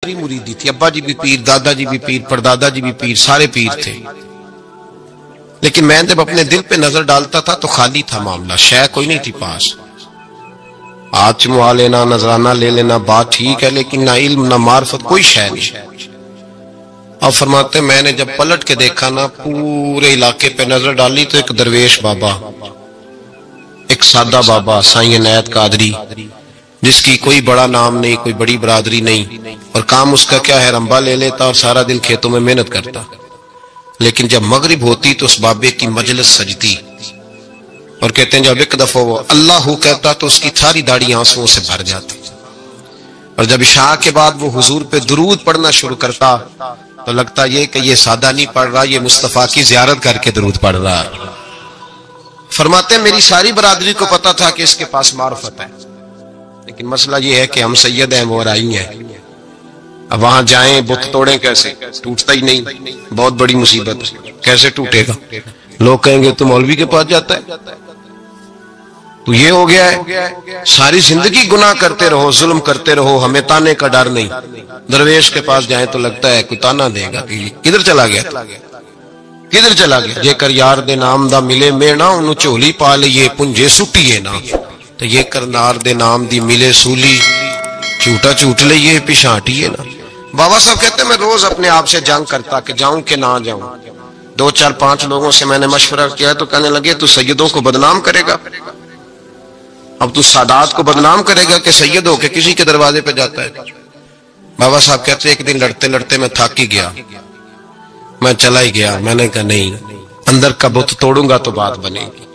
بہترین مریدی تھی، ابا جی بھی پیر، دادا جی بھی پیر، پردادا جی بھی پیر، سارے پیر تھے، لیکن میں جب اپنے دل پہ نظر ڈالتا تھا تو خالی تھا معاملہ، شے کوئی نہیں تھی پاس، ہاتھ چموا لینا، نذرانہ لے لینا بات ٹھیک ہے، لیکن نہ علم نہ معرفت، کوئی شے نہیں۔ اور فرماتے میں نے جب پلٹ کے دیکھا نا، پورے علاقے پہ نظر ڈالی تو ایک درویش بابا، ایک سادہ بابا سائیں عنایت قادری، جس کی کوئی بڑا نام نہیں، کوئی بڑی برادری نہیں، اور کام اس کا کیا ہے، رمبا لے لیتا اور سارا دن کھیتوں میں محنت کرتا، لیکن جب مغرب ہوتی تو اس بابے کی مجلس سجتی، اور کہتے ہیں جب ایک دفعہ وہ اللہ کہتا تو اس کی ساری داڑھی آنسوؤں سے بھر جاتی، اور جب عشاء کے بعد وہ حضور پہ درود پڑھنا شروع کرتا تو لگتا یہ کہ یہ سادہ نہیں پڑھ رہا، یہ مصطفیٰ کی زیارت کر کے درود پڑھ رہا۔ فرماتے ہیں میری ساری برادری کو پتا تھا کہ اس کے پاس معرفت ہے، لیکن مسئلہ یہ ہے کہ ہم سید ہیں، وہ رائی ہیں، اب وہاں جائیں بت توڑیں کیسے، ٹوٹتا ہی نہیں، بہت بڑی مصیبت، کیسے ٹوٹے گا؟ لوگ کہیں گے تو مولوی کے پاس جاتا ہے، تو یہ ہو گیا ہے ساری زندگی گناہ کرتے رہو، ظلم کرتے رہو، ہمیں تانے کا ڈر نہیں، درویش کے پاس جائیں تو لگتا ہے کوئی تانا دے گا کہ کدھر چلا گیا، کدھر چلا گیا، جے کر یار دے نام دا ملے میں نا، انہوں چولی پا لئیے پنجے سٹیے نا، تو یہ کر نار دے نام دی ملے سولی، چوٹا چوٹ لئیے پیشانٹیے نا۔ بابا صاحب کہتے ہیں میں روز اپنے آپ سے جنگ کرتا کہ جاؤں کہ نہ جاؤں، 2 4 5 لوگوں سے میں نے مشورہ کیا تو کہنے لگے تو سیدوں کو بدنام کرے گا، اب تو سادات کو بدنام کرے گا کہ سید ہو کے کسی کے دروازے پہ جاتا ہے۔ بابا صاحب کہتے ہیں ایک دن لڑتے لڑتے میں تھک ہی گیا، میں چلا ہی گیا، میں نے کہا نہیں، اندر کا بت توڑوں گا تو بات بنے گی۔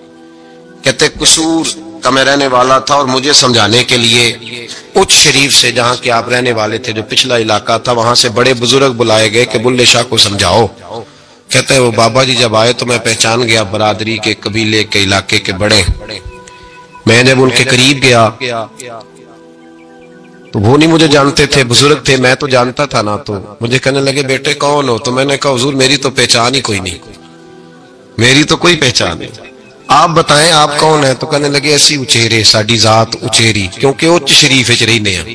کہتے قصور کا میں رہنے والا تھا، اور مجھے سمجھانے کے لیے اچ شریف سے جہاں کہ آپ رہنے والے تھے، جو پچھلا علاقہ تھا، وہاں سے بڑے بزرگ بلائے گئے کہ بلے شاہ کو سمجھاؤ۔ کہتے ہیں وہ بابا جی جب آئے تو میں پہچان گیا برادری کے، قبیلے کے، علاقے کے بڑے، میں جب ان کے قریب گیا تو وہ نہیں مجھے جانتے تھے، بزرگ تھے، میں تو جانتا تھا نا، تو مجھے کہنے لگے بیٹے کون ہو؟ تو میں نے کہا حضور میری تو پہچان ہی کوئی نہیں، میری تو کوئی پہچان نہیں، آپ بتائیں آپ کون ہیں؟ تو کہنے لگے ایسی اچیرے، ساڈی ذات اچیری، کیونکہ اچ شریف وچ رہنے ہیں،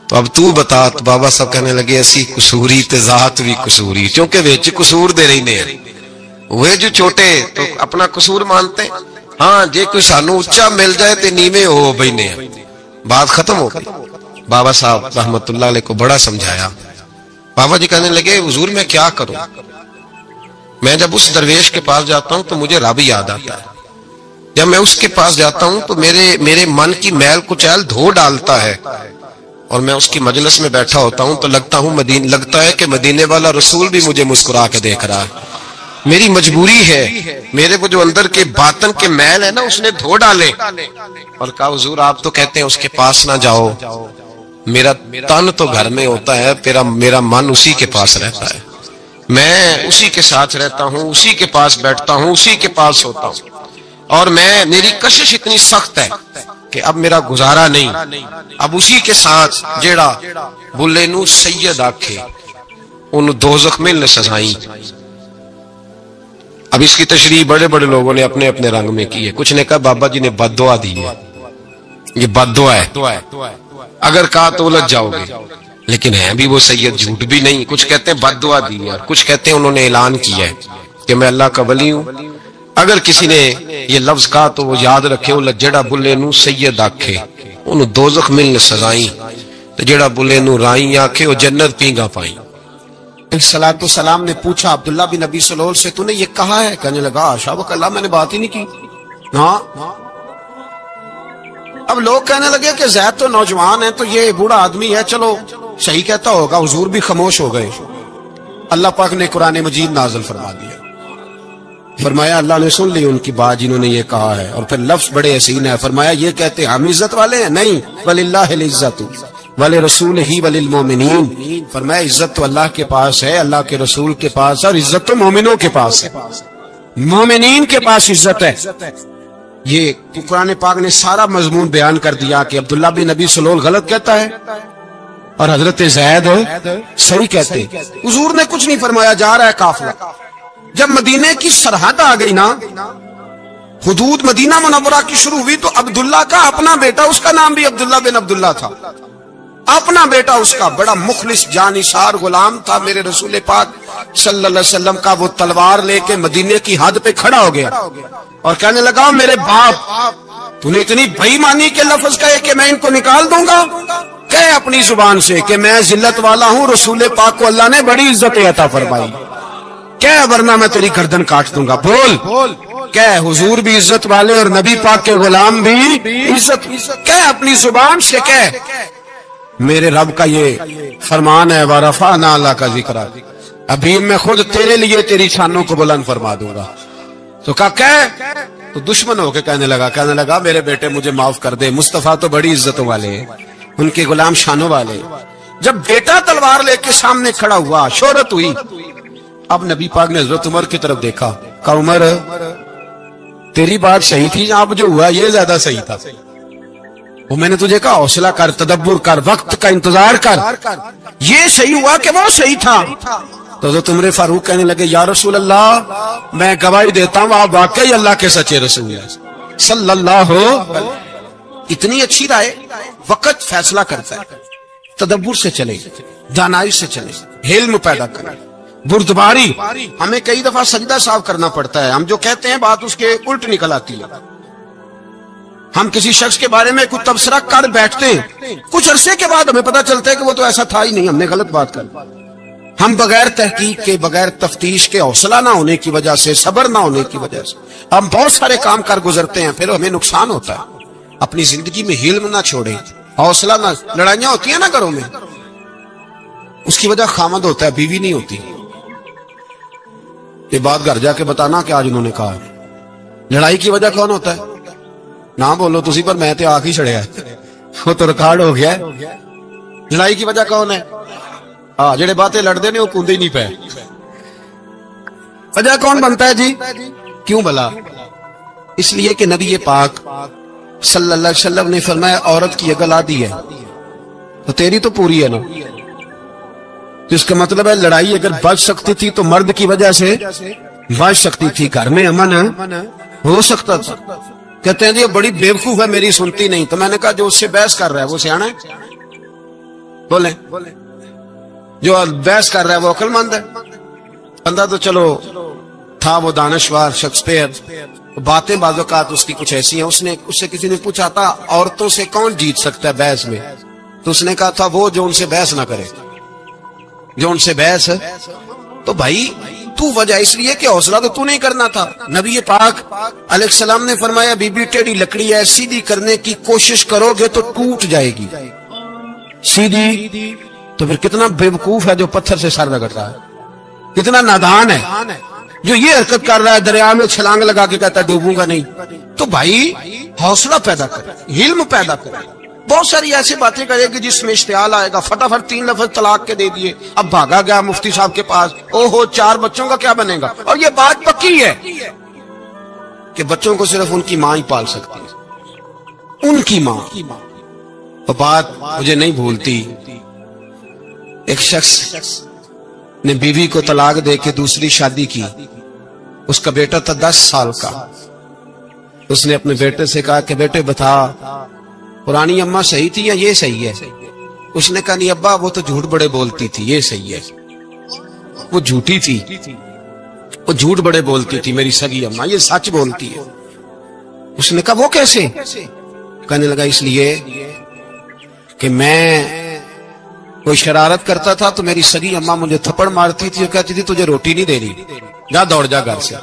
تو اب تو بتا۔ تو بابا صاحب کہنے لگے ایسی قصوری تے ذات بھی قصوری، کیونکہ وچ قصور دے رہنے ہیں، وہ جو چھوٹے تو اپنا قصور مانتے ہیں، ہاں جے کوئی سانو اچا مل جائے تے نیویں ہو بینے ہیں، بات ختم ہو گئی۔ بابا صاحب رحمت اللہ علیہ کو بڑا سمجھایا۔ بابا جی کہنے لگے حضور میں کیا کروں؟ میں جب اس درویش کے پاس جاتا ہوں تو مجھے رب یاد آتا ہے، جب میں اس کے پاس جاتا ہوں تو میرے من کی میل کچیل دھو ڈالتا ہے، اور میں اس کی مجلس میں بیٹھا ہوتا ہوں تو لگتا ہے کہ مدینے والا رسول بھی مجھے مسکرا کے دیکھ رہا ہے، میری مجبوری ہے، میرے وہ جو اندر کے باطن کے میل ہے نا اس نے دھو ڈالے، اور کہا حضور آپ تو کہتے ہیں اس کے پاس نہ جاؤ، میرا تن تو گھر میں ہوتا ہے، میرا من اسی کے پاس رہتا ہے، میں اسی کے ساتھ رہتا ہوں، اسی کے پاس بیٹھتا ہوں، اسی کے پاس ہوتا ہوں، اور میری کشش اتنی سخت ہے کہ اب میرا گزارا نہیں، اب اسی کے ساتھ جیڑا بلے نو سید آکھے انہوں دوزخ میں نہ سزائیں۔ اب اس کی تشریح بڑے بڑے لوگوں نے اپنے اپنے رنگ میں کی ہے، کچھ نے کہا بابا جی نے بد دعا دی ہے، یہ بد دعا ہے، اگر کہا تو الجھ جاؤ گے، لیکن ہے بھی وہ سید، جھوٹ بھی نہیں، کچھ کہتے ہیں بد دعا دی ہے، اور کچھ کہتے ہیں انہوں نے اعلان کیا ہے کہ میں اللہ کا ولی ہوں، اگر کسی نے یہ لفظ کہا تو وہ یاد رکھے وہ جڑا بلے نو سید آکھے انہوں دوزخ ملن سزائیں، تو جڑا بلے نو رائیں آکھے وہ جنت پینگا پائیں۔ صلاۃ والسلام نے پوچھا عبداللہ بن ابی سلول سے تو نے یہ کہا ہے؟ کہنے لگا شابک اللہ میں نے بات ہی نہیں کی۔ ہاں اب لوگ کہنے لگے کہ زید تو نوجوان ہے تو یہ بوڑھا آدمی ہے، چلو صحیح کہتا ہوگا، حضور بھی خاموش ہو گئے۔ اللہ پاک نے قرآن مجید نازل فرما دیا، فرمایا اللہ نے سن لی ان کی بات جنہوں نے یہ کہا ہے، اور پھر لفظ بڑے حسین ہے، فرمایا یہ کہتے ہم عزت والے ہیں؟ نہیں، وللہ العزت ولرسولہ وللمؤمنین، فرمایا عزت تو اللہ کے پاس ہے، اللہ کے رسول کے پاس، اور عزت تو مومنوں کے پاس ہے، مومنین کے پاس عزت ہے۔ یہ قرآن پاک نے سارا مضمون بیان کر دیا کہ عبداللہ بن ابی سلول غلط کہتا ہے اور حضرت زید صحیح کہتے ہیں۔ حضور نے کچھ نہیں فرمایا، جا رہا ہے قافلہ۔ جب مدینے کی سرحد آ گئی نا، حدود مدینہ منورہ کی شروع ہوئی، تو عبداللہ کا اپنا بیٹا، اس کا نام بھی عبداللہ بن عبداللہ تھا، اپنا بیٹا اس کا بڑا مخلص جانثار غلام تھا میرے رسول پاک صلی اللہ علیہ وسلم کا، وہ تلوار لے کے مدینے کی حد پہ کھڑا ہو گیا اور کہنے لگا میرے باپ تو نے اتنی بے ایمانی کے لفظ کہے کہ میں ان کو نکال دوں گا، کہے اپنی زبان سے کہ میں ذلت والا ہوں، رسول پاک کو اللہ نے بڑی عزت عطا فرمائی، کہے ورنہ میں تیری گردن کاٹ دوں گا، بول کہے حضور بھی عزت والے اور نبی پاک کے غلام بھی عزت، کہے اپنی زبان سے کہے میرے رب کا یہ فرمان ہے وَرَفَعْنَا اللہ کا ذکر، ابھی میں خود تیرے لیے تیری شانوں کو بلند فرما دوں گا۔ تو کہا تو دشمن ہو کے کہنے لگا میرے بیٹے مجھے معاف کر دے، مصطفیٰ تو بڑی عزتوں والے ہیں، ان کے غلام شانوں والے۔ جب بیٹا تلوار لے کے سامنے کھڑا ہوا، شہرت ہوئی، اب نبی پاک نے حضرت عمر کی طرف دیکھا، کہا عمر تیری بات صحیح تھی، اب جو ہوا یہ زیادہ صحیح تھا، وہ میں نے تجھے کہا حوصلہ کر، تدبر کر، وقت کا انتظار کر، یہ صحیح ہوا کہ وہ صحیح تھا۔ تو حضرت عمر فاروق کہنے لگے یا رسول اللہ میں گواہی دیتا ہوں آپ واقعی اللہ کے سچے رسول ہیں صلی اللہ علیہ۔ اتنی اچھی رائے، وقت فیصلہ کرتا ہے، تدبر سے چلے، دانائی سے چلے، علم پیدا کرے، بردباری۔ ہمیں کئی دفعہ سجدہ صاف کرنا پڑتا ہے، ہم جو کہتے ہیں بات اس کے الٹ نکل آتی ہے۔ ہم کسی شخص کے بارے میں کچھ تبصرہ کر بیٹھتے ہیں، کچھ عرصے کے بعد ہمیں پتہ چلتا ہے کہ وہ تو ایسا تھا ہی نہیں، ہم نے غلط بات کر۔ ہم بغیر تحقیق کے، بغیر تفتیش کے، حوصلہ نہ ہونے کی وجہ سے، صبر نہ ہونے کی وجہ سے ہم بہت سارے کام کر گزرتے ہیں، پھر ہمیں نقصان ہوتا ہے۔ اپنی زندگی میں علم نہ چھوڑیں، حوصلہ نہ، لڑائیاں ہوتی ہیں نا گھروں میں، اس کی وجہ خامد ہوتا ہے، بیوی نہیں ہوتی۔ یہ بات گھر جا کے بتانا کہ آج انہوں نے کہا لڑائی کی وجہ کون ہوتا ہے، نہ بولو تسی پر میں تے آ کے چھڑیا ہے، وہ تو ریکارڈ ہو گیا ہے۔ لڑائی کی وجہ کون ہے؟ جڑے باتیں لڑتے نے وہ کندے ہی نہیں پے۔ وجہ کون بنتا ہے جی؟ کیوں بلا؟ اس لیے کہ نبی پاک صلی اللہ علیہ وسلم نے فرمایا عورت کی عقل آدھی ہے تو تیری تو پوری ہے نا، جس کا مطلب ہے لڑائی اگر بچ سکتی تھی تو مرد کی وجہ سے بچ سکتی تھی، گھر میں امن ہو سکتا تھا۔ کہتے ہیں جی وہ بڑی بیوقوف ہے میری سنتی نہیں، تو میں نے کہا جو اس سے بحث کر رہا ہے وہ سیانا ہے، بولیں جو بحث کر رہا ہے وہ عقل مند ہے۔ بندہ تو چلو تھا وہ دانشور شیکسپیئر، باتیں بعض اوقات اس کی کچھ ایسی ہیں، اس سے کسی نے پوچھا تھا عورتوں سے کون جیت سکتا ہے بحث میں، تو اس نے کہا تھا وہ جو ان سے بحث نہ کرے، جو ان سے بحث۔ تو بھائی تو وجہ اس لیے کہ حوصلہ تو نہیں کرنا تھا۔ نبی پاک علیہ السلام نے فرمایا بی بی ٹیڑھی لکڑی ہے، سیدھی کرنے کی کوشش کرو گے تو ٹوٹ جائے گی، سیدھی تو پھر کتنا بے وقوف ہے جو پتھر سے سر رگڑ رہا ہے، کتنا نادان ہے جو یہ حرکت کر رہا ہے، دریا میں چھلانگ لگا کے کہتا ہے ڈوبوں گا نہیں۔ تو بھائی حوصلہ پیدا کرے، علم پیدا کرے۔ بہت ساری ایسی باتیں کرے گی جس میں اشتعال آئے گا، فٹافٹ 3 لفظ طلاق کے دے دیے، اب بھاگا گیا مفتی صاحب کے پاس، اوہو 4 بچوں کا کیا بنے گا۔ اور یہ بات پکی ہے کہ بچوں کو صرف ان کی ماں ہی پال سکتی ہے، ان کی ماں۔ وہ بات مجھے نہیں بھولتی، ایک شخص نے بیوی کو طلاق دے کے دوسری شادی کی، اس کا بیٹا تھا 10 سال کا۔ اس نے اپنے بیٹے سے کہا کہ بیٹے بتا پرانی اماں صحیح تھی یا یہ صحیح ہے؟ اس نے کہا نہیں ابا وہ تو جھوٹ بڑے بولتی تھی، یہ صحیح ہے۔ وہ جھوٹی تھی، وہ جھوٹ بڑے بولتی تھی میری سگی اماں، یہ سچ بولتی ہے۔ اس نے کہا وہ کیسے؟ کہنے لگا اس لیے کہ میں کوئی شرارت کرتا تھا تو میری سگی اماں مجھے تھپڑ مارتی تھی اور کہتی تھی تجھے روٹی نہیں دے رہی، جا دوڑ جا گھر سے۔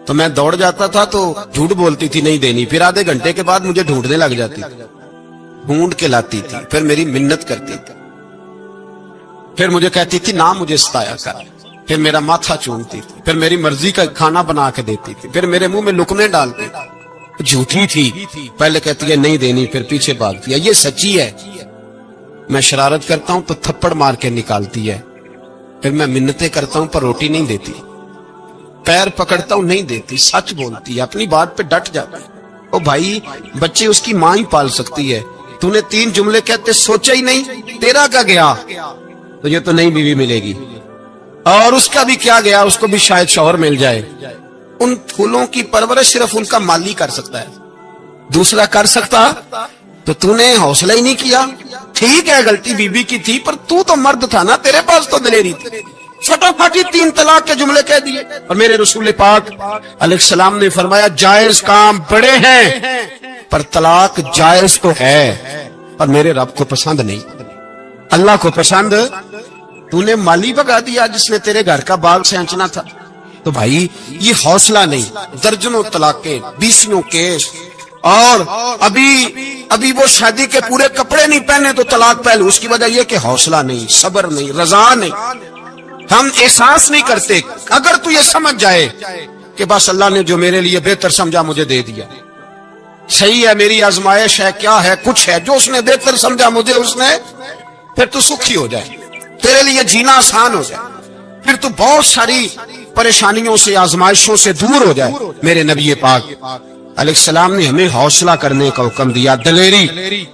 تو میں دوڑ جاتا تھا تو جھوٹ بولتی تھی نہیں دینی، پھر آدھے گھنٹے کے بعد مجھے ڈھونڈنے لگ جاتی تھی، ڈھونڈ کے لاتی تھی، پھر میری منت کرتی تھی، پھر مجھے کہتی تھی نہ مجھے ستایا کر، پھر میرا ماتھا چومتی تھی، پھر میری مرضی کا کھانا بنا کے دیتی تھی، پھر میرے منہ میں لقمے ڈالتی تھی۔ جھوٹی تھی، پہلے کہتی ہے نہیں دینی، پھر پیچھے بھاگتی ہے۔ یہ سچی ہے، میں شرارت کرتا ہوں تو تھپڑ مار کے نکالتی ہے، پھر میں منتیں کرتا ہوں پر روٹی نہیں دیتی، پیر پکڑتا ہوں نہیں دیتی، سچ بولتی ہے، اپنی بات پہ ڈٹ جاتی ہے۔ او بھائی بچے اس کی ماں ہی پال سکتی ہے، تو نے 3 جملے کہتے سوچا ہی نہیں، تیرا کا گیا تو یہ تو نئی بیوی ملے گی، اور اس کا بھی کیا گیا، اس کو بھی شاید شوہر مل جائے۔ ان پھولوں کی پرورش صرف ان کا مالی کر سکتا ہے، دوسرا کر سکتا تو تو نے حوصلہ ہی نہیں کیا. ٹھیک ہے غلطی بی بی کی تھی، پر تو مرد تھا نا، تیرے پاس تو دلیری تھی. فٹافٹ 3 طلاق کے جملے کہہ دیے. اور میرے رسول پاک علیہ السلام نے فرمایا جائز کام بڑے ہیں، پر طلاق جائز تو ہے پر میرے رب کو پسند نہیں، اللہ کو پسند. تو نے مالی بگا دیا جس نے تیرے گھر کا باغ سینچنا تھا. تو بھائی یہ حوصلہ نہیں. درجنوں طلاقیں، 20 کیس، اور ابھی وہ شادی کے پورے کپڑے نہیں پہنے تو طلاق پہلے. اس کی وجہ یہ کہ حوصلہ نہیں، صبر نہیں، رضا نہیں. ہم احساس نہیں کرتے. اگر تو یہ سمجھ جائے کہ بس اللہ نے جو میرے لیے بہتر سمجھا مجھے دے دیا، صحیح ہے، میری آزمائش ہے، کیا ہے، کچھ ہے جو اس نے بہتر سمجھا مجھے اس نے، پھر تو سکھی ہو جائے، تیرے لیے جینا آسان ہو جائے، پھر تو بہت ساری پریشانیوں سے، آزمائشوں سے دور ہو جائے. میرے نبی پاک علیہ السلام نے ہمیں حوصلہ کرنے کا حکم دیا، دلیری.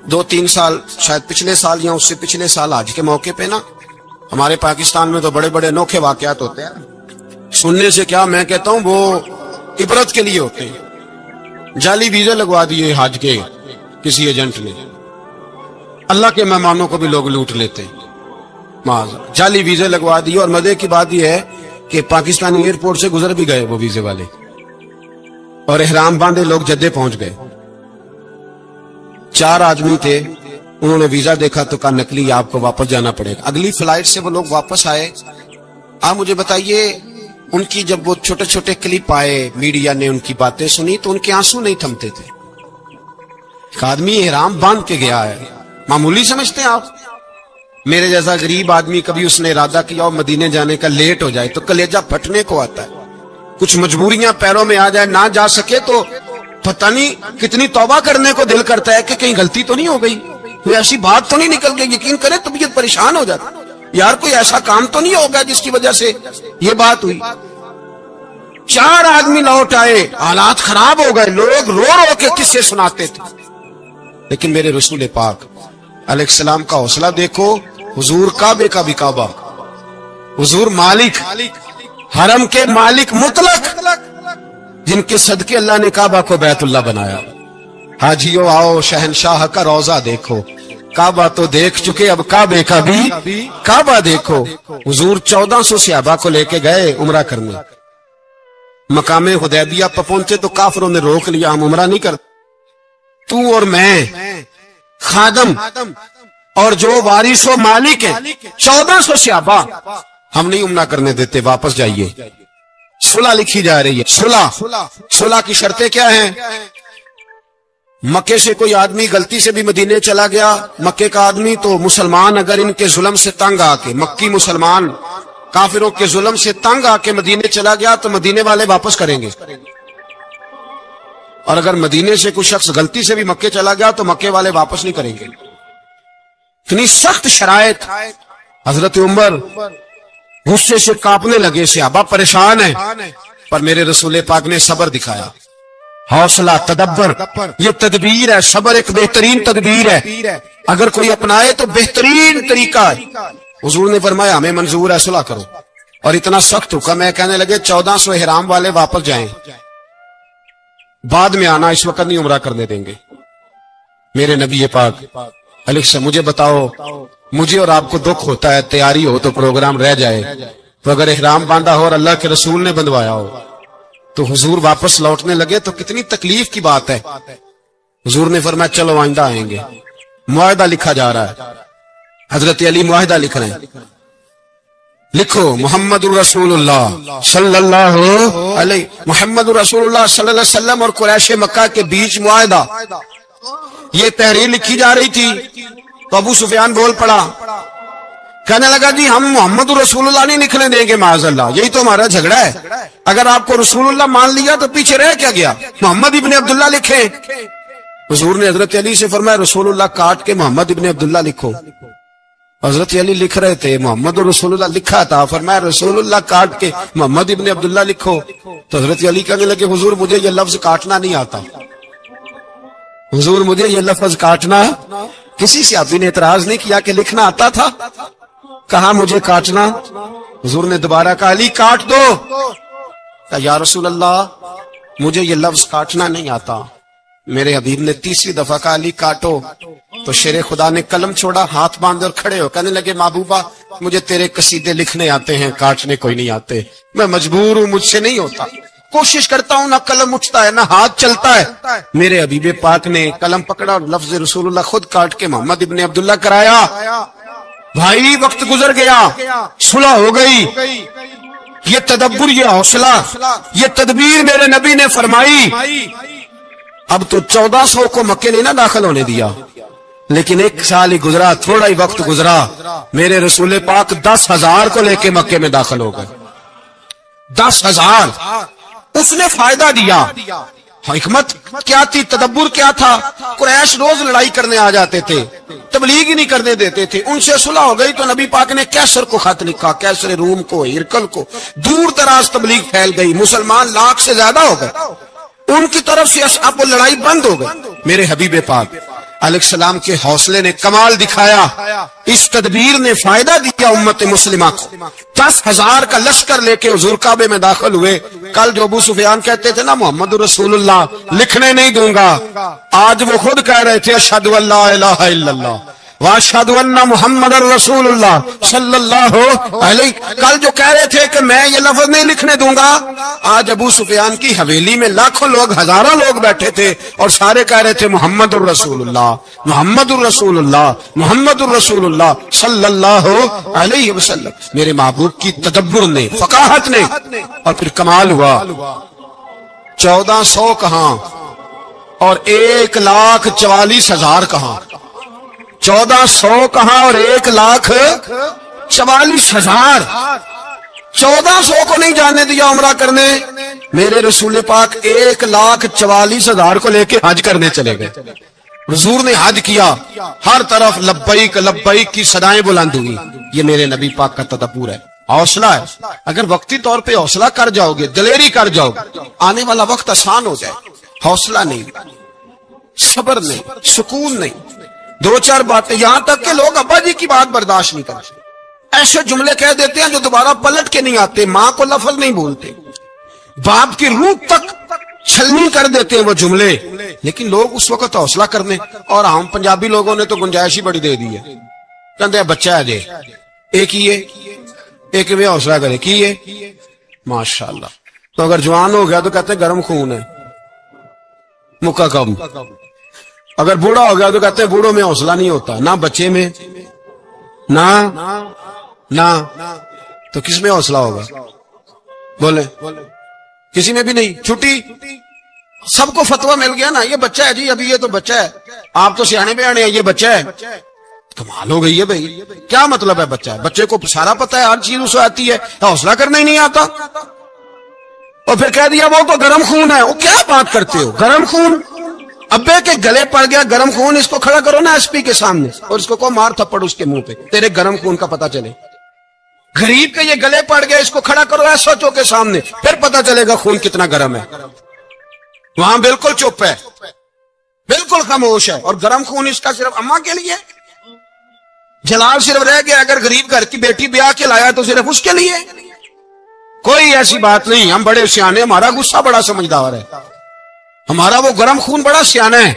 2-3 سال شاید پچھلے سال یا اس سے پچھلے سال آج کے موقع پہ نا، ہمارے پاکستان میں تو بڑے بڑے انوکھے واقعات ہوتے ہیں. سننے سے کیا، میں کہتا ہوں وہ عبرت کے لیے ہوتے ہیں. جعلی ویزے لگوا دیے حج کے کسی ایجنٹ نے، اللہ کے مہمانوں کو بھی لوگ لوٹ لیتے ہیں. جعلی ویزے لگوا دیے. اور مزے کی بات یہ ہے کہ پاکستانی ایئرپورٹ سے گزر بھی گئے وہ ویزے والے، اور احرام باندھے لوگ جدے پہنچ گئے. 4 آدمی تھے، انہوں نے ویزا دیکھا تو کہا نکلی، آپ کو واپس جانا پڑے گا. اگلی فلائٹ سے وہ لوگ واپس آئے. آپ مجھے بتائیے، ان کی جب وہ چھوٹے چھوٹے کلپ آئے، میڈیا نے ان کی باتیں سنی تو ان کے آنسو نہیں تھمتے تھے. ایک آدمی احرام باندھ کے گیا ہے، معمولی سمجھتے ہیں آپ؟ میرے جیسا غریب آدمی کبھی اس نے ارادہ کیا اور مدینے جانے کا لیٹ ہو جائے تو کلیجہ پھٹنے کو آتا ہے. کچھ مجبوریاں پیروں میں آ جائے، نہ جا سکے تو پتہ نہیں کتنی توبہ کرنے کو دل کرتا ہے کہ کہیں غلطی تو نہیں ہو گئی، کوئی ایسی بات تو نہیں نکل گئی. یقین کرے طبیعت پریشان ہو جاتا، یار کوئی ایسا کام تو نہیں ہوگا جس کی وجہ سے یہ بات ہوئی. 4 آدمی لوٹ آئے، حالات خراب ہو گئے، لوگ رو رو کے قصے سناتے تھے. لیکن میرے رسول پاک علیہ السلام کا حوصلہ دیکھو. حضور کعبے کا بھی کعبہ، حضور مالک، حرم کے مالک مطلق، جن کے صدقے اللہ نے کعبہ کو بیت اللہ بنایا. حاجیو آؤ شہنشاہ کا روضہ دیکھو. کعبہ تو دیکھ چکے، اب کعبے کا بھی کعبہ دیکھو. حضور 1400 صحابہ کو لے کے گئے عمرہ کرنے. مقام حدیبیہ پہ پہنچے تو کافروں نے روک لیا، ہم عمرہ نہیں کرتے. تو اور میں خادم اور جو وارث و مالک ہیں 1400 صحابہ، ہم نہیں عمرہ کرنے دیتے، واپس جائیے. صلح لکھی جا رہی ہے. صلح کی شرطیں کیا ہیں؟ مکے سے کوئی آدمی غلطی سے بھی مدینے چلا گیا، مکے کا آدمی، تو مسلمان اگر ان کے ظلم سے تنگ آ کے، مکی مسلمان کافروں کے ظلم سے تنگ آ کے مدینے چلا گیا تو مدینے والے واپس کریں گے. اور اگر مدینے سے کوئی شخص غلطی سے بھی مکے چلا گیا تو مکے والے واپس نہیں کریں گے. اتنی سخت شرائط. حضرت عمر غصے سے کانپنے لگے، صحابہ پریشان ہیں، پر میرے رسول پاک نے صبر دکھایا. حوصلہ، تدبر، یہ تدبیر ہے. صبر ایک بہترین تدبیر ہے، اگر کوئی اپنائے تو بہترین طریقہ ہے. حضور نے فرمایا ہمیں منظور ہے، صلح کرو. اور اتنا سخت حکم ہے، کہنے لگے 1400 احرام والے واپس جائیں، بعد میں آنا، اس وقت نہیں عمرہ کرنے دیں گے. میرے نبی پاک علیہ السلام، مجھے بتاؤ، مجھے اور آپ کو دکھ ہوتا ہے تیاری ہو تو پروگرام رہ جائے، تو اگر احرام باندھا ہو اور اللہ کے رسول نے بندھوایا ہو تو حضور واپس لوٹنے لگے تو کتنی تکلیف کی بات ہے. حضور نے فرمایا چلو آئندہ آئیں گے. معاہدہ لکھا جا رہا ہے، حضرت علی معاہدہ لکھ رہے ہیں. لکھو محمد الرسول اللہ صلی اللہ علیہ، محمد الرسول اللہ صلی اللہ علیہ وسلم اور قریش مکہ کے بیچ معاہدہ. یہ تحریر لکھی جا رہی تھی تو ابو سفیان بول پڑا، کہنے لگا جی ہم محمد رسول اللہ نہیں لکھنے دیں گے، معاذ اللہ، یہی تو ہمارا جھگڑا ہے. اگر آپ کو رسول اللہ مان لیا تو پیچھے رہ کیا گیا، محمد ابن عبداللہ لکھیں. حضور نے حضرت علی سے فرمایا رسول اللہ کاٹ کے محمد ابن عبداللہ لکھو. حضرت علی لکھ رہے تھے، محمد رسول اللہ لکھا تھا، فرمایا رسول اللہ کاٹ کے محمد ابن عبداللہ لکھو. تو حضرت علی کہنے لگے حضور مجھے یہ لفظ کاٹنا نہیں آتا، حضور مجھے یہ لفظ کاٹنا. کسی صحابی نے اعتراض نہیں کیا کہ لکھنا آتا تھا، کہا مجھے کاٹنا. حضور نے دوبارہ کہا علی کاٹ دو. یا رسول اللہ مجھے یہ لفظ کاٹنا نہیں آتا. میرے حبیب نے تیسری دفعہ کہا علی کاٹو تو شیر خدا نے قلم چھوڑا, ہاتھ باندھے اور کھڑے ہو کہنے لگے محبوبہ مجھے تیرے قصیدے لکھنے آتے ہیں, کاٹنے کوئی نہیں آتے, میں مجبور ہوں, مجھ سے نہیں ہوتا, کوشش کرتا ہوں, نہ قلم اٹھتا ہے نہ ہاتھ چلتا ہے. میرے حبیب پاک نے قلم پکڑا اور لفظ رسول اللہ خود کاٹ کے محمد ابن عبداللہ کرایا. بھائی وقت گزر گیا, صلح ہو گئی. یہ تدبر, یہ حوصلہ, یہ تدبیر میرے نبی نے فرمائی. اب تو 1400 کو مکے نے نہ داخل ہونے دیا, لیکن 1 سال ہی گزرا, تھوڑا ہی وقت گزرا, میرے رسول پاک 10,000 کو لے کے مکے میں داخل ہو گئے. 10,000 اس نے فائدہ دیا. حکمت کیا تھی, تدبر کیا تھا؟ قریش روز لڑائی کرنے آ جاتے تھے, تبلیغ ہی نہیں کرنے دیتے تھے. ان سے صلح ہو گئی تو نبی پاک نے کیسر کو خط لکھا, کیسر روم کو, ہرکل کو, دور دراز تبلیغ پھیل گئی, مسلمان 100,000 سے زیادہ ہو گئے. ان کی طرف سے اب وہ لڑائی بند ہو گئی. میرے حبیب پاک علیہ السلام کے حوصلے نے کمال دکھایا, اس تدبیر نے فائدہ دیا امت مسلمہ کو. 10,000 کا لشکر لے کے حضور کعبے میں داخل ہوئے. کل جو ابو سفیان کہتے تھے نا محمد رسول اللہ لکھنے نہیں دوں گا, آج وہ خود کہہ رہے تھے اشہد ان لا الہ الا اللہ واشہد ان محمد رسول اللہ صلی اللہ علیہ. کل جو کہہ رہے تھے کہ میں یہ لفظ نہیں لکھنے دوں گا, آج ابو سفیان کی حویلی میں لاکھوں لوگ, ہزاروں لوگ بیٹھے تھے اور سارے کہہ رہے تھے محمد الرسول اللہ, محمد الرسول اللہ, محمد الرسول اللہ صلی اللہ علیہ وسلم. میرے محبوب کی تدبر نے, فقاہت نے, اور پھر کمال ہوا. 1400 کہاں اور 1,44,000 کہاں, 1400 کہاں اور 1,44,000. 1400 کو نہیں جانے دیا عمرہ کرنے, میرے رسول پاک 1,44,000 کو لے کے حج کرنے چلے گئے. حضور نے حج کیا, ہر طرف لبیک لبیک کی صدائیں بلند ہوئی. یہ میرے نبی پاک کا تدبر ہے, حوصلہ ہے. اگر وقتی طور پہ حوصلہ کر جاؤ گے, دلیری کر جاؤ گے, آنے والا وقت آسان ہو جائے. حوصلہ نہیں, صبر نہیں, سکون نہیں, 2-4 باتیں, یہاں تک کہ لوگ ابا جی کی بات برداشت نہیں کرتے, ایسے جملے کہہ دیتے ہیں جو دوبارہ پلٹ کے نہیں آتے. ماں کو لفظ نہیں بولتے, باپ کی روح تک چھلنی کر دیتے ہیں وہ جملے. لیکن لوگ اس وقت حوصلہ کرنے, اور ہم پنجابی لوگوں نے تو گنجائش ہی بڑی دے دی ہے. کہتے ہیں بچہ ہے جے, ایک ہی ہے, ایک میں حوصلہ کرے کی ہے ماشاءاللہ. تو اگر جوان ہو گیا تو کہتے ہیں گرم خون ہے, مکہ کم. اگر بوڑھا ہو گیا تو کہتے ہیں بوڑھوں میں حوصلہ نہیں ہوتا, نہ بچے میں نہ تو کس میں حوصلہ ہوگا؟ بولے کسی میں بھی نہیں. چھٹی سب کو فتویٰ مل گیا نا, یہ بچہ ہے جی, ابھی یہ تو بچہ ہے, آپ تو سیانے بیانے ہیں, یہ بچہ ہے. کمال ہو گئی ہے بھائی, کیا مطلب ہے بچہ ہے؟ بچے کو سارا پتہ ہے, ہر چیز اسے آتی ہے, حوصلہ کرنا ہی نہیں آتا. اور پھر کہہ دیا وہ تو گرم خون ہے. وہ کیا بات کرتے ہو, گرم خون؟ ابے کے گلے پڑ گیا گرم خون, اس کو کھڑا کرو نا ایس پی کے سامنے اور اس کو مار تھپڑ اس کے منہ پہ, تیرے گرم خون کا پتہ چلے. غریب کے یہ گلے پڑ گیا, اس کو کھڑا کرو ایس ایچ او کے سامنے, پھر پتہ چلے گا خون کتنا گرم ہے. وہاں بالکل چپ ہے, بالکل خاموش ہے. اور گرم خون اس کا صرف اماں کے لیے, جلال صرف رہ گیا اگر غریب گھر کی بیٹی بیاہ کے لایا تو صرف اس کے لیے. کوئی ایسی بات نہیں, ہم بڑے سیانے, ہمارا غصہ بڑا سمجھدار ہے, ہمارا وہ گرم خون بڑا سیانا ہے.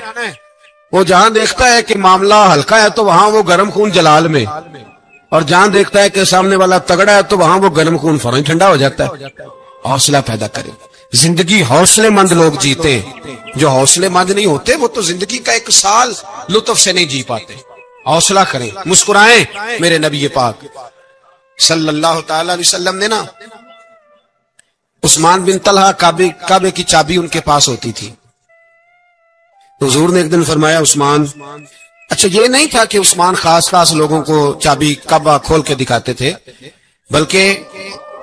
وہ جہاں دیکھتا ہے کہ معاملہ ہلکا ہے تو وہاں وہ گرم خون جلال میں, اور جہاں دیکھتا ہے کہ سامنے والا تگڑا ہے تو وہاں وہ گرم خون فوراً ٹھنڈا ہو جاتا ہے. حوصلہ پیدا کرے. زندگی حوصلے مند لوگ جیتے, جو حوصلے مند نہیں ہوتے وہ تو زندگی کا 1 سال لطف سے نہیں جی پاتے. حوصلہ کریں, مسکرائیں. میرے نبی پاک صلی اللہ تعالی علیہ وسلم نے نا عثمان بن طلحہ, کعبے کی چابی ان کے پاس ہوتی تھی. حضور نے ایک دن فرمایا عثمان, اچھا یہ نہیں تھا کہ عثمان خاص لوگوں کو چابی کعبہ کھول کے دکھاتے تھے, بلکہ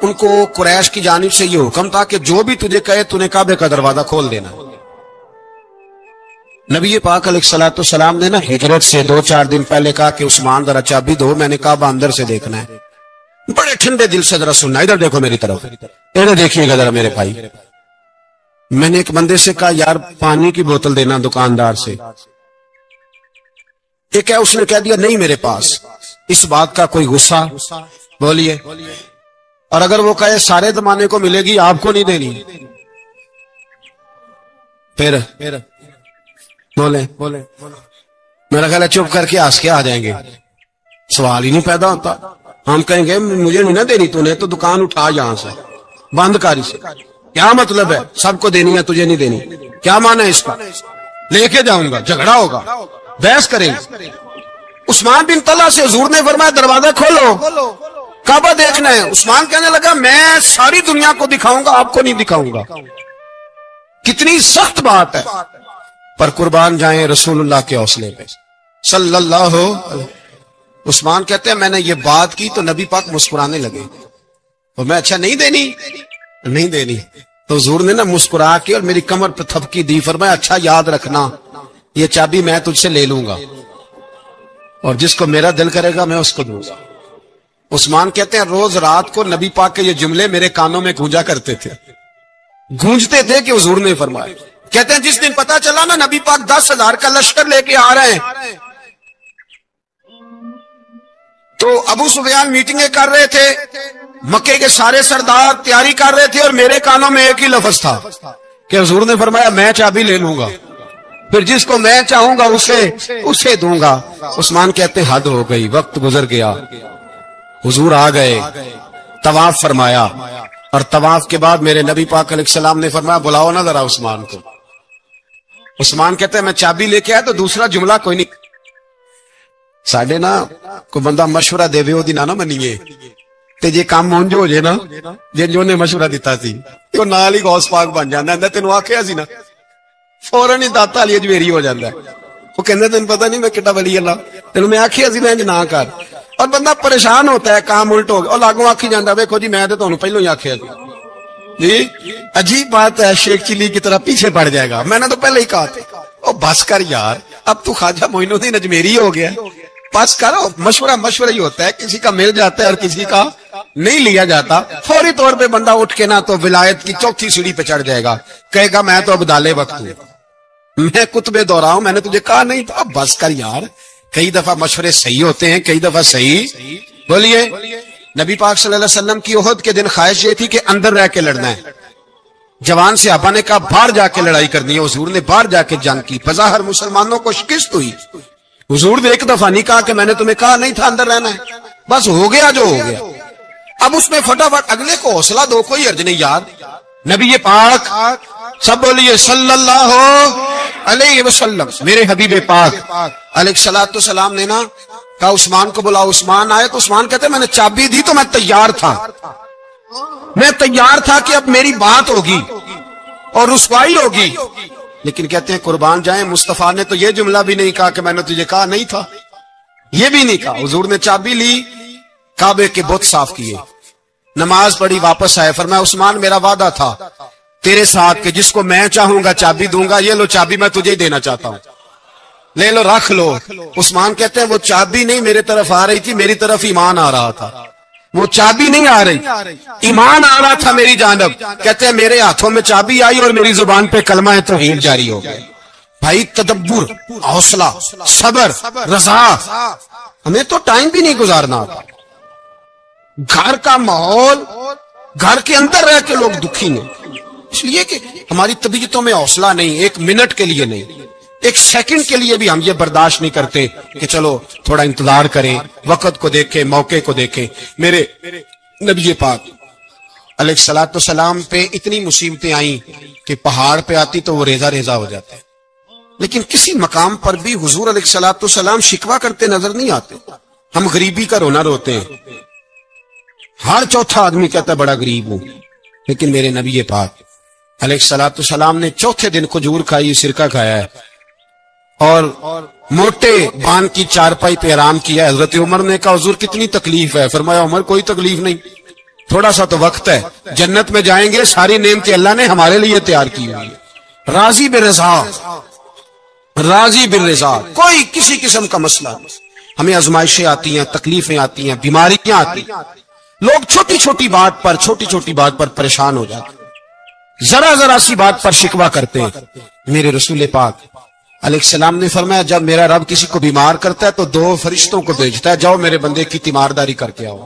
ان کو قریش کی جانب سے یہ حکم تھا کہ جو بھی تجھے کہے تو نے کعبے کا دروازہ کھول دینا. نبی پاک علیہ الصلوۃ والسلام نے نا ہجرت سے 2-4 دن پہلے کہا کہ عثمان ذرا چابی دو, میں نے کعبہ اندر سے دیکھنا ہے. بڑے ٹھنڈے دل سے ذرا سننا, ادھر دیکھو میری طرف, ادھر دیکھیے گا ذرا میرے بھائی. میں نے ایک بندے سے کہا یار پانی کی بوتل دینا دکاندار سے, ایک ہے اس نے کہہ دیا نہیں میرے پاس. اس بات کا کوئی غصہ؟ بولیے. اور اگر وہ کہے سارے زمانے کو ملے گی, آپ کو نہیں دینی, پھر بولے میرا خیال ہے چپ کر کے ہنس کے آ جائیں گے، سوال ہی نہیں پیدا ہوتا. ہم کہیں گے مجھے نہیں نہ دینی، تو نے تو دکان اٹھا یہاں سے بند کاری سے. کیا مطلب ہے سب کو دینی ہے تجھے نہیں دینی؟ کیا معنی ہے اس کا؟ لے کے جاؤں گا، جھگڑا ہوگا، بحث کریں گے. عثمان بن طلحہ سے حضور نے فرمایا دروازہ کھولو، کعبہ دیکھنا ہے. عثمان کہنے لگا میں ساری دنیا کو دکھاؤں گا، آپ کو نہیں دکھاؤں گا. کتنی سخت بات ہے، پر قربان جائیں رسول اللہ کے حوصلے پہ صلی اللہ علیہ. عثمان کہتے ہیں میں نے یہ بات کی تو نبی پاک مسکرانے لگے، اور میں اچھا نہیں دینی. تو حضور نے نا مسکرا کے اور میری کمر پہ تھپکی دی، فرمایا اچھا یاد رکھنا یہ چابی میں تجھ سے لے لوں گا، اور جس کو میرا دل کرے گا میں اس کو دوں گا. عثمان کہتے ہیں روز رات کو نبی پاک کے یہ جملے میرے کانوں میں گونجا کرتے تھے، گونجتے تھے کہ حضور نے فرمایا. کہتے ہیں جس دن پتا چلا نا نبی پاک 10,000 کا لشکر لے کے آ رہے ہیں، تو ابو سفیان میٹنگیں کر رہے تھے، مکے کے سارے سردار تیاری کر رہے تھے، اور میرے کانوں میں ایک ہی لفظ تھا کہ حضور نے فرمایا میں چابی لے لوں گا، پھر جس کو میں چاہوں گا اسے دوں گا. عثمان کہتے ہیں حد ہو گئی، وقت گزر گیا. حضور آ گئے، طواف فرمایا، اور طواف کے بعد میرے نبی پاک علیہ السلام نے فرمایا بلاؤ نا ذرا عثمان کو. عثمان کہتے ہیں میں چابی لے کے آیا تو دوسرا جملہ کوئی نہیں. ساڈے نا کوئی بندہ مشورہ دے وہ نہ منیے تے جے کام مونج ہو جائے نا جو نے مشورہ دیتا سی تو نال ہی غوث پاک بن جاندا ہے. تینوں آکھیا سی نا فوراً ہی داتا علی اجمیری ہو جاندا ہے. وہ کہندا تینوں پتہ نہیں میں کڈا ولی اللہ، تینوں میں آکھیا سی میں انج نہ کر، اور بندہ پریشان ہوتا ہے کام الٹ ہو گیا، اور لاگوں آکھی جاندا ویکھو جی میں تے تانوں پہلو ہی آکھیا سی. جی عجیب بات ہے، شیخ چلی کی طرح پیچھے پڑ جائے گا، میں نے تو پہلے ہی کہا تھا. او بس کر یار، اب تو خواجہ معین الدین اجمیری ہو گیا، بس کرو. مشورہ ہی ہوتا ہے، کسی کا مل جاتا ہے اور کسی کا نہیں لیا جاتا. فوری طور پہ بندہ اٹھ کے نا تو ولایت کی چوتھی سیڑھی پہ چڑھ جائے گا، کہے گا میں تو اب دالے وقت ہوں، میں کتبے دورا ہوں، میں نے تجھے کہا نہیں تھا. اب بس کر یار، کئی دفعہ مشورے صحیح ہوتے ہیں، کئی دفعہ صحیح. بولیے نبی پاک صلی اللہ علیہ وسلم کی احد کے دن خواہش یہ تھی کہ اندر رہ کے لڑنا ہے. جوان صحابہ نے کہا باہر جا کے لڑائی کرنی ہے، حضور نے باہر جا کے جنگ کی. بظاہر مسلمانوں کو شکست ہوئی. حضور نے ایک دفعہ نہیں کہا کہ میں نے تمہیں کہا نہیں تھا اندر رہنا ہے، بس ہو گیا جو ہو گیا. اب اس میں فٹافٹ اگلے کو حوصلہ دو، کوئی حرج نہیں. یاد نبی پاک سب بولیے صلی اللہ علیہ وسلم، میرے حبیب پاک علیہ الصلوۃ والسلام نے نا کہا عثمان کو بلاؤ. عثمان آئے تو عثمان کہتے میں نے چابی دی تو میں تیار تھا کہ اب میری بات ہوگی اور رسوائی ہوگی. لیکن کہتے ہیں قربان جائیں مصطفیٰ نے تو یہ جملہ بھی نہیں کہا کہ میں نے تجھے کہا نہیں تھا، یہ بھی نہیں کہا. حضور نے چابی لی، کعبے کے بت صاف کیے، نماز پڑھی، واپس آئے. فرمایا عثمان میرا وعدہ تھا تیرے ساتھ کہ جس کو میں چاہوں گا چابی دوں گا، یہ لو چابی میں تجھے ہی دینا چاہتا ہوں، لے لو رکھ لو. عثمان کہتے ہیں وہ چابی نہیں میرے طرف آ رہی تھی، میری طرف ایمان آ رہا تھا. وہ چابی نہیں آ رہی، ایمان آ رہا تھا میری جانب. کہتے ہیں میرے ہاتھوں میں چابی آئی اور میری زبان پہ کلمہ توحید جاری ہو گیا. بھائی تدبر، حوصلہ، صبر، رضا، ہمیں تو ٹائم بھی نہیں گزارنا آتا. گھر کا ماحول، گھر کے اندر رہ کے لوگ دکھی نہیں، اس لیے کہ ہماری طبیعتوں میں حوصلہ نہیں. ایک منٹ کے لیے نہیں، ایک سیکنڈ کے لیے بھی ہم یہ برداشت نہیں کرتے کہ چلو تھوڑا انتظار کریں، وقت کو دیکھیں، موقع کو دیکھیں. میرے نبی پاک علیہ الصلوۃ والسلام پہ اتنی مصیبتیں آئیں کہ پہاڑ پہ آتی تو وہ ریزہ ریزہ ہو جاتے، لیکن کسی مقام پر بھی حضور علیہ الصلوۃ والسلام شکوہ کرتے نظر نہیں آتے. ہم غریبی کا رونا روتے ہیں، ہر چوتھا آدمی کہتا ہے بڑا غریب ہوں، لیکن میرے نبی پاک علیہ الصلوۃ والسلام نے چوتھے دن کھجور کھائی، سرکہ کھایا ہے، اور موٹے بان کی چارپائی پہ آرام کیا. حضرت عمر نے کہا حضور کتنی تکلیف ہے؟ فرمایا عمر کوئی تکلیف نہیں، تھوڑا سا تو وقت ہے، جنت میں جائیں گے، ساری نعمتیں اللہ نے ہمارے لیے تیار کی ہوئی ہے. راضی بالرضا، کوئی کسی قسم کا مسئلہ نہیں. ہمیں آزمائشیں آتی ہیں، تکلیفیں آتی ہیں، بیماریاں آتی ہیں، لوگ چھوٹی چھوٹی بات پر پریشان ہو جاتے ہیں، ذرا سی بات پر شکوہ کرتے ہیں. میرے رسول پاک علیہ السلام نے فرمایا جب میرا رب کسی کو بیمار کرتا ہے تو 2 فرشتوں کو بھیجتا ہے، جاؤ میرے بندے کی تیمارداری کر کے آؤ.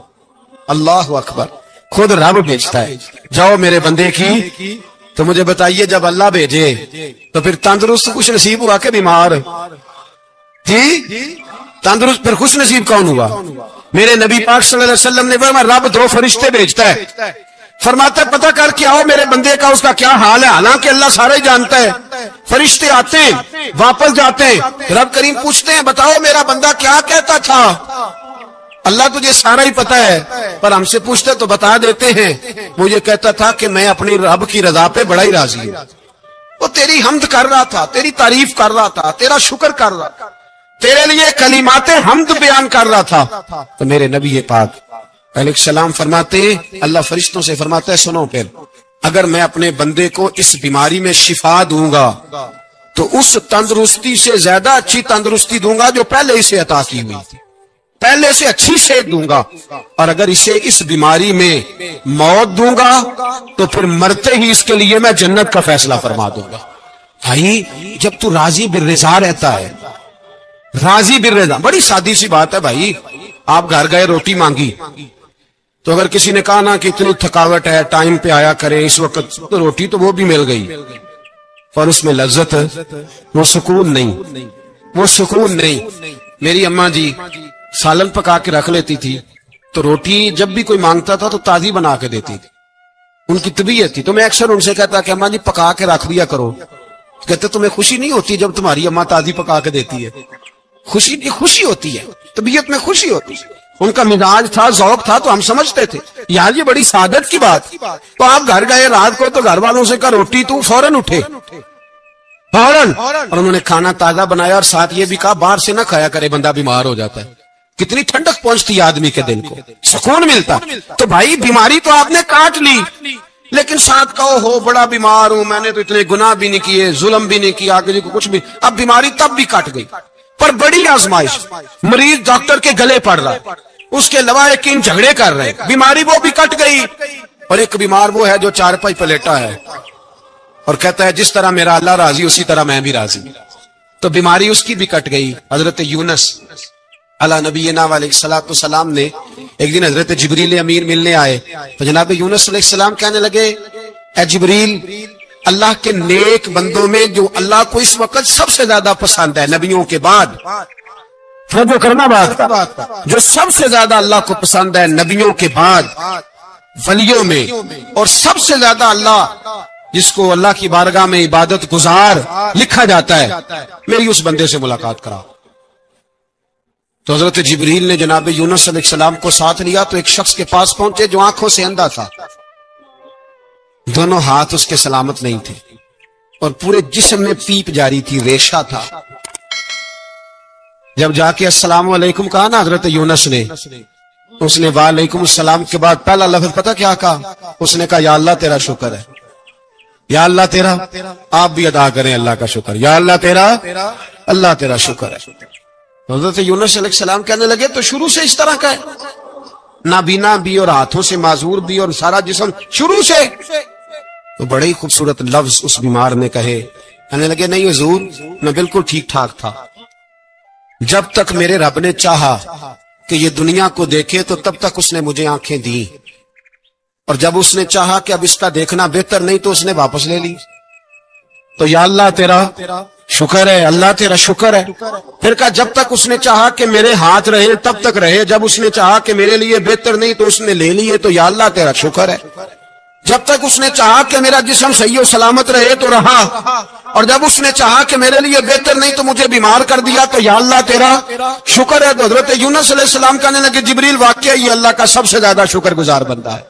اللہ اکبر، خود رب بھیجتا ہے، جاؤ میرے بندے کی تو مجھے بتائیے جب اللہ بھیجے تو پھر تندرست خوش نصیب ہوا کہ بیمار؟ جی تندرست پھر خوش نصیب کون ہوا؟ میرے نبی پاک صلی اللہ علیہ وسلم نے فرمایا رب 2 فرشتے بھیجتا ہے، فرماتا ہے پتہ کر کے آؤ میرے بندے کا اس کا کیا حال ہے، حالانکہ اللہ سارا ہی جانتا ہے۔ فرشتے آتے ہیں واپس جاتے ہیں، رب کریم پوچھتے ہیں بتاؤ میرا بندہ کیا کہتا تھا؟ اللہ تجھے سارا ہی پتا ہے، پر ہم سے پوچھتے تو بتا دیتے ہیں، وہ یہ کہتا تھا کہ میں اپنی رب کی رضا پہ بڑا ہی راضی ہوں، وہ تیری حمد کر رہا تھا، تیری تعریف کر رہا تھا، تیرا شکر کر رہا تھا، تیرے لیے کلمات حمد بیان کر رہا تھا۔ تو میرے نبی پاک علیہ السلام فرماتے ہیں، اللہ فرشتوں سے فرماتا ہے سنو پھر اگر میں اپنے بندے کو اس بیماری میں شفا دوں گا تو اس تندرستی سے زیادہ اچھی تندرستی دوں گا جو پہلے اسے عطا کی ہوئی تھی، پہلے سے اچھی صحت دوں گا، اور اگر اسے اس بیماری میں موت دوں گا تو پھر مرتے ہی اس کے لیے میں جنت کا فیصلہ فرما دوں گا۔ بھائی جب تو راضی بالرضا رہتا ہے، راضی بالرضا، بڑی سادی سی بات ہے بھائی، آپ گھر گئے روٹی مانگی تو اگر کسی نے کہا نا کہ اتنی تھکاوٹ ہے ٹائم پہ آیا کرے اس وقت، تو روٹی تو وہ بھی مل گئی اور اس میں لذت، وہ سکون نہیں، وہ سکون نہیں۔ میری اماں جی سالن پکا کے رکھ لیتی تھی تو روٹی جب بھی کوئی مانگتا تھا تو تازی بنا کے دیتی تھی، ان کی طبیعت تھی۔ تو میں اکثر ان سے کہتا کہ اماں جی پکا کے رکھ دیا کرو، کہتے تمہیں خوشی نہیں ہوتی جب تمہاری اماں تازی پکا کے دیتی ہے؟ خوشی ہوتی ہے، طبیعت میں خوشی ہوتی ہے۔ ان کا مزاج تھا، ذوق تھا، تو ہم سمجھتے تھے یار یہ بڑی سعادت کی بات۔ تو آپ گھر گئے رات کو تو گھر والوں سے کہا روٹی، تو فوراً اٹھے فوراً، اور انہوں نے کھانا تازہ بنایا اور ساتھ یہ بھی کہا باہر سے نہ کھایا کرے بندہ بیمار ہو جاتا ہے۔ کتنی ٹھنڈک پہنچتی آدمی کے دل کو، سکون ملتا۔ تو بھائی بیماری تو آپ نے کاٹ لی، لیکن ساتھ کہو ہو بڑا بیمار ہوں، میں نے تو اتنے گناہ بھی نہیں کیے، ظلم بھی نہیں کیا، آگے کو کچھ بھی، اب بیماری تب بھی کٹ گئی۔ پر بڑی آزمائش، مریض ڈاکٹر کے گلے پڑ رہا، اس کے لواحقین جھگڑے کر رہے، بیماری وہ بھی کٹ گئی۔ اور ایک بیمار وہ ہے جو چارپائی پہ لیٹا ہے اور کہتا ہے جس طرح میرا اللہ راضی اسی طرح میں بھی راضی، تو بیماری اس کی بھی کٹ گئی۔ حضرت یونس علی نبینا علیہ الصلوۃ والسلام نے ایک دن حضرت جبریل امین ملنے آئے تو جناب یونس علیہ السلام کہنے لگے اے جبریل، اللہ کے نیک بندوں میں جو اللہ کو اس وقت سب سے زیادہ پسند ہے نبیوں کے بعد، جو کرنا بات جو سب سے زیادہ اللہ کو پسند ہے نبیوں کے بعد ولیوں میں، اور سب سے زیادہ اللہ جس کو اللہ کی بارگاہ میں عبادت گزار لکھا جاتا ہے، میری اس بندے سے ملاقات کرا۔ تو حضرت جبریل نے جناب یونس علیہ السلام کو ساتھ لیا تو ایک شخص کے پاس پہنچے جو آنکھوں سے اندھا تھا، دونوں ہاتھ اس کے سلامت نہیں تھے اور پورے جسم میں پیپ جاری تھی، ریشہ تھا۔ جب جا کے السلام علیکم کہا نا حضرت یونس نے، اس نے وعلیکم السلام کے بعد پہلا لفظ پتہ کیا کہا؟ اس نے کہا یا اللہ تیرا شکر ہے، یا اللہ تیرا، آپ بھی ادا کریں اللہ کا شکر، یا اللہ تیرا، اللہ تیرا شکر ہے۔ حضرت یونس علیہ السلام کہنے لگے تو شروع سے اس طرح کا ہے، نابینا بھی اور ہاتھوں سے معذور بھی اور سارا جسم شروع سے؟ تو بڑے ہی خوبصورت لفظ اس بیمار نے کہے، کہنے لگے نہیں حضور میں بالکل ٹھیک ٹھاک تھا، جب تک میرے رب نے چاہا کہ یہ دنیا کو دیکھے تو تب تک اس نے مجھے آنکھیں دی، اور جب اس نے چاہا کہ اب اس کا دیکھنا بہتر نہیں تو اس نے واپس لے لی۔ تو یا اللہ تیرا شکر ہے، اللہ تیرا شکر ہے۔ پھر کہا جب تک اس نے چاہا کہ میرے ہاتھ رہے تب تک رہے، جب اس نے چاہا کہ میرے لیے بہتر نہیں تو اس نے لے لیے، تو یا اللہ تیرا شکر ہے۔ جب تک اس نے چاہا کہ میرا جسم صحیح و سلامت رہے تو رہا، اور جب اس نے چاہا کہ میرے لیے بہتر نہیں تو مجھے بیمار کر دیا، تو یا اللہ تیرا شکر ہے۔ تو حضرت یونس علیہ السلام کہنے لگے جبریل واقعی یہ اللہ کا سب سے زیادہ شکر گزار بندہ ہے۔